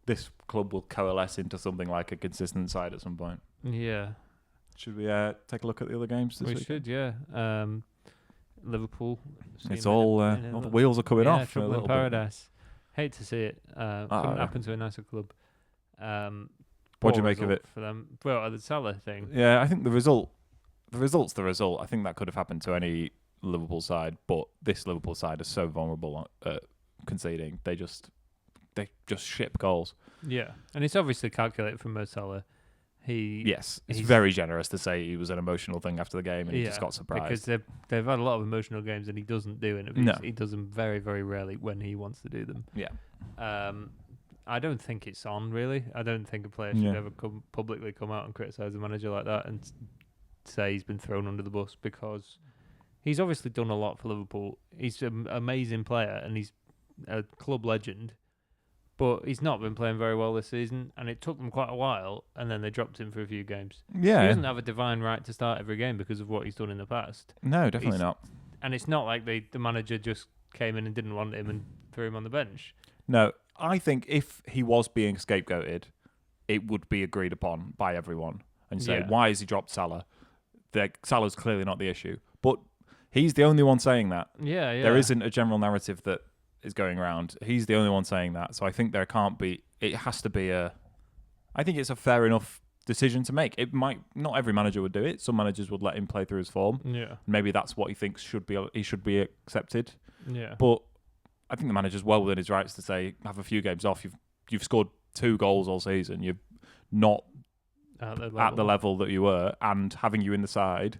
this club will coalesce into something like a consistent side at some point. Yeah. Should we take a look at the other games this week? We should, yeah. Liverpool. It's all the wheels are coming off. Trouble in paradise. Hate to see it. Couldn't happen to a nicer club. What do you make of it for them? Well, the Salah thing. Yeah, I think the result's the result. I think that could have happened to any Liverpool side, but this Liverpool side is so vulnerable at conceding. They just ship goals. Yeah, and it's obviously calculated from Mo Salah. It's very generous to say he was an emotional thing after the game and he just got surprised. Because they've had a lot of emotional games and he doesn't do interviews. No. He does them very, very rarely when he wants to do them. Yeah. I don't think it's on, really. I don't think a player should ever publicly come out and criticise the manager like that and say he's been thrown under the bus, because he's obviously done a lot for Liverpool. He's an amazing player and he's a club legend. But he's not been playing very well this season, and it took them quite a while, and then they dropped him for a few games. Yeah. He doesn't have a divine right to start every game because of what he's done in the past. No, definitely not. And it's not like the manager just came in and didn't want him and threw him on the bench. No, I think if he was being scapegoated, it would be agreed upon by everyone and say, why has he dropped Salah? Salah's clearly not the issue. But he's the only one saying that. Yeah. There isn't a general narrative that is going around. He's the only one saying that, so I think it has to be I think it's a fair enough decision to make. It might not every manager would do it. Some managers would let him play through his form. Yeah, maybe that's what he thinks should be accepted. Yeah, but I think the manager's well within his rights to say, have a few games off. You've scored 2 goals all season. You're not at the level that you were, and having you in the side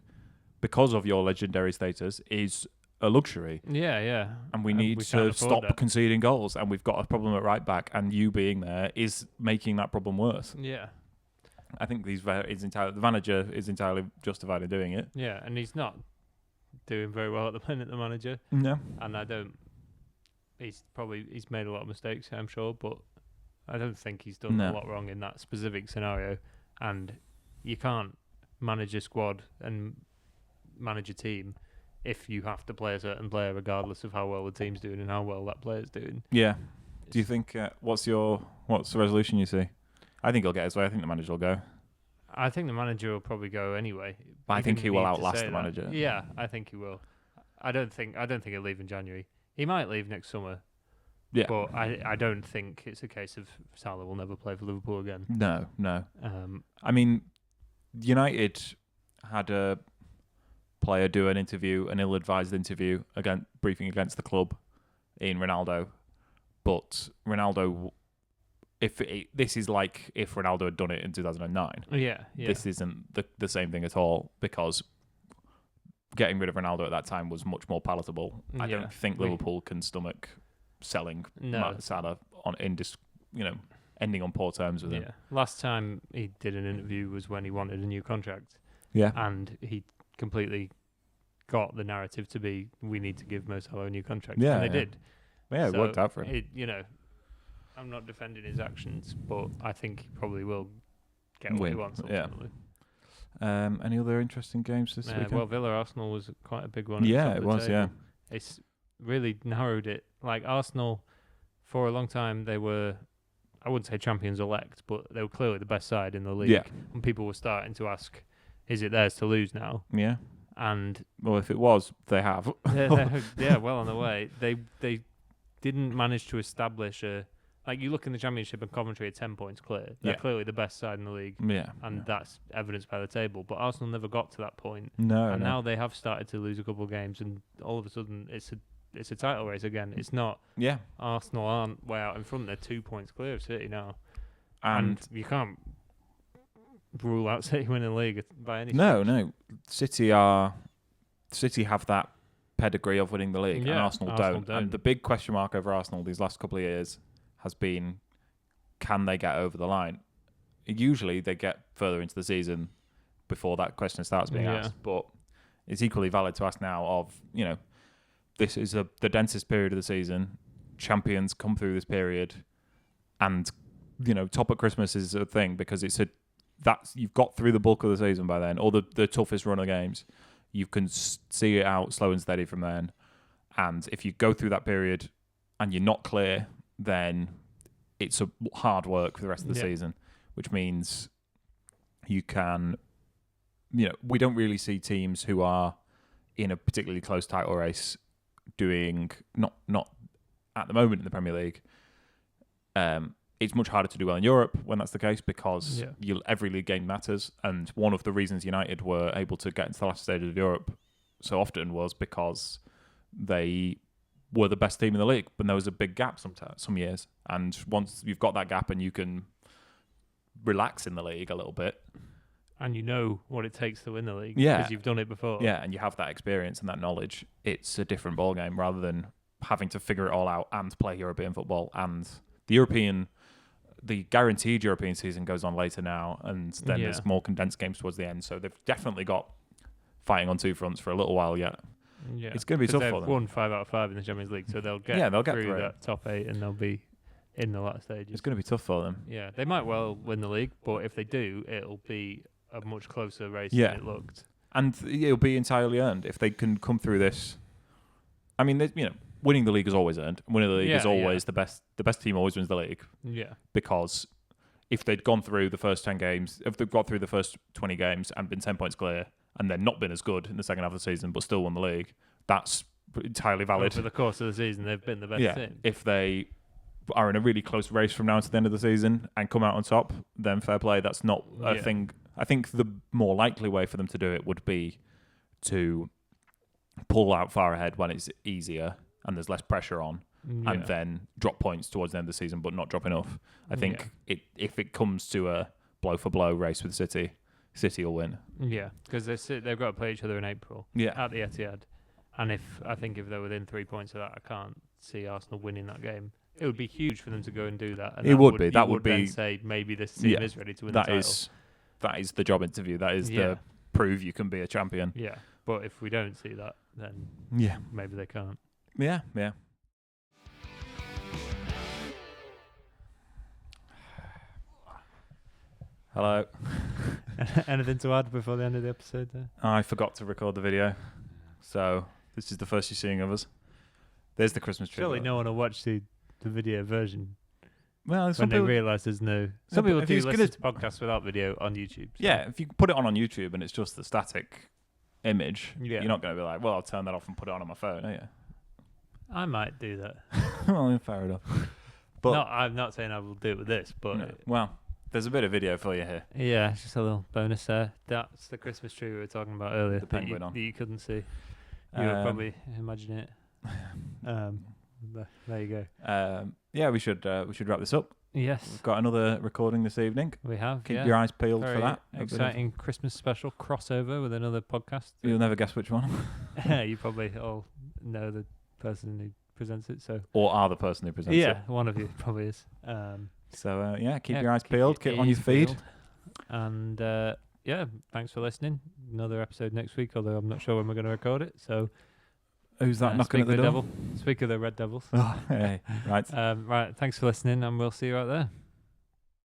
because of your legendary status is a luxury. Yeah. And we need to stop conceding goals, and we've got a problem at right back, and you being there is making that problem worse. Yeah. I think the manager is entirely justified in doing it. Yeah, and he's not doing very well at the moment, the manager. No. And he's made a lot of mistakes, I'm sure, but I don't think he's done a lot wrong in that specific scenario. And you can't manage a squad and manage a team if you have to play a certain player regardless of how well the team's doing and how well that player's doing. Yeah. Do you think, what's the resolution you see? I think he'll get his way. I think the manager will go. I think the manager will probably go anyway. But I think he will outlast the manager. Yeah, I think he will. I don't think he'll leave in January. He might leave next summer. Yeah. But I don't think it's a case of Salah will never play for Liverpool again. No. I mean, United had a player do an ill-advised interview, briefing against the club in Ronaldo. But Ronaldo, this is like if Ronaldo had done it in 2009. Yeah. This isn't the same thing at all, because getting rid of Ronaldo at that time was much more palatable. I don't think Liverpool can stomach selling Salah ending on poor terms with him. Last time he did an interview was when he wanted a new contract. Yeah. And he completely got the narrative to be, we need to give Mo Salah a new contract. Yeah. And they did. Yeah, it worked out for him. I'm not defending his actions, but I think he probably will get what he wants ultimately. Any other interesting games this weekend? Well, Villa-Arsenal was quite a big one. Yeah, it was, yeah. It's really narrowed it. Like, Arsenal, for a long time, they were, I wouldn't say champions-elect, but they were clearly the best side in the league. Yeah. And people were starting to ask, is it theirs to lose now? Yeah. And well, if it was, they have. they're well on the way. They didn't manage to establish like, you look in the Championship and Coventry are 10 points clear. They're clearly the best side in the league. Yeah. And that's evidenced by the table. But Arsenal never got to that point. No. And now they have started to lose a couple of games, and all of a sudden it's a title race again. It's not. Yeah. Arsenal aren't way out in front. They're 2 points clear of City now. And you can't rule out City winning the league by any stretch. No. City have that pedigree of winning the league, and Arsenal don't. And the big question mark over Arsenal these last couple of years has been, can they get over the line? Usually they get further into the season before that question starts being asked, but it's equally valid to ask now of, this is the densest period of the season. Champions come through this period, and top at Christmas is a thing because you've got through the bulk of the season by then, or the toughest run of games. You can see it out slow and steady from then, and if you go through that period and you're not clear, then it's a hard work for the rest of the season, which means you can. We don't really see teams who are in a particularly close title race doing not at the moment in the Premier League. It's much harder to do well in Europe when that's the case because every league game matters. And one of the reasons United were able to get into the last stages of Europe so often was because they were the best team in the league, but there was a big gap some years. And once you've got that gap and you can relax in the league a little bit, and you know what it takes to win the league because you've done it before. Yeah, and you have that experience and that knowledge. It's a different ballgame rather than having to figure it all out and play European football. And the guaranteed European season goes on later now, and then there's more condensed games towards the end. So they've definitely got fighting on two fronts for a little while yet. Yeah, it's going to be tough for them. They've won 5 out of 5 in the Champions League, so they'll get through that top 8 and they'll be in the latter stages. It's going to be tough for them. Yeah, they might well win the league, but if they do, it'll be a much closer race than it looked. And it'll be entirely earned if they can come through this. I mean, winning the league is always earned. Winning the league is always the best. The best team always wins the league. Yeah. Because if they'd gone through the first 10 games, if they've got through the first 20 games and been 10 points clear, and then not been as good in the second half of the season, but still won the league, that's entirely valid. Over the course of the season, they've been the best team. If they are in a really close race from now to the end of the season and come out on top, then fair play. That's not a thing. I think the more likely way for them to do it would be to pull out far ahead when it's easier and there's less pressure on, and then drop points towards the end of the season, but not drop enough. I think if it comes to a blow-for-blow race with City will win. Yeah, because they've got to play each other in April at the Etihad. And if they're within 3 points of that, I can't see Arsenal winning that game. It would be huge for them to go and do that. And it would be. That would be. Then say maybe this team is ready to win the title. That is the job interview. That is the prove you can be a champion. Yeah, but if we don't see that, then maybe they can't. Yeah. Hello. Anything to add before the end of the episode there? I forgot to record the video, so this is the first you're seeing of us. There's the Christmas tree. Surely no one will watch the video version. Well, when they realise there's no... Some people do listen to podcasts without video on YouTube. So. Yeah, if you put it on YouTube and it's just the static image, you're not going to be like, well, I'll turn that off and put it on my phone, are you? I might do that. Well, fair enough. But I'm not saying I will do it with this, but... No. Well, there's a bit of video for you here. Yeah, it's just a little bonus there. That's the Christmas tree we were talking about earlier. The penguin that you couldn't see. You were probably imagining it. There you go. Yeah, we should wrap this up. Yes. We've got another recording this evening. We have. Keep your eyes peeled Very for that. Exciting Christmas special crossover with another podcast. You'll never guess which one. You probably all know the person who presents it. Or are the person who presents it. Yeah, one of you probably is. Keep your eyes peeled. Keep on your feed. Peeled. And thanks for listening. Another episode next week, although I'm not sure when we're going to record it. So. Who's that knocking at the door? Speak of the Red Devils. Oh, hey, right. Right, thanks for listening, and we'll see you out there.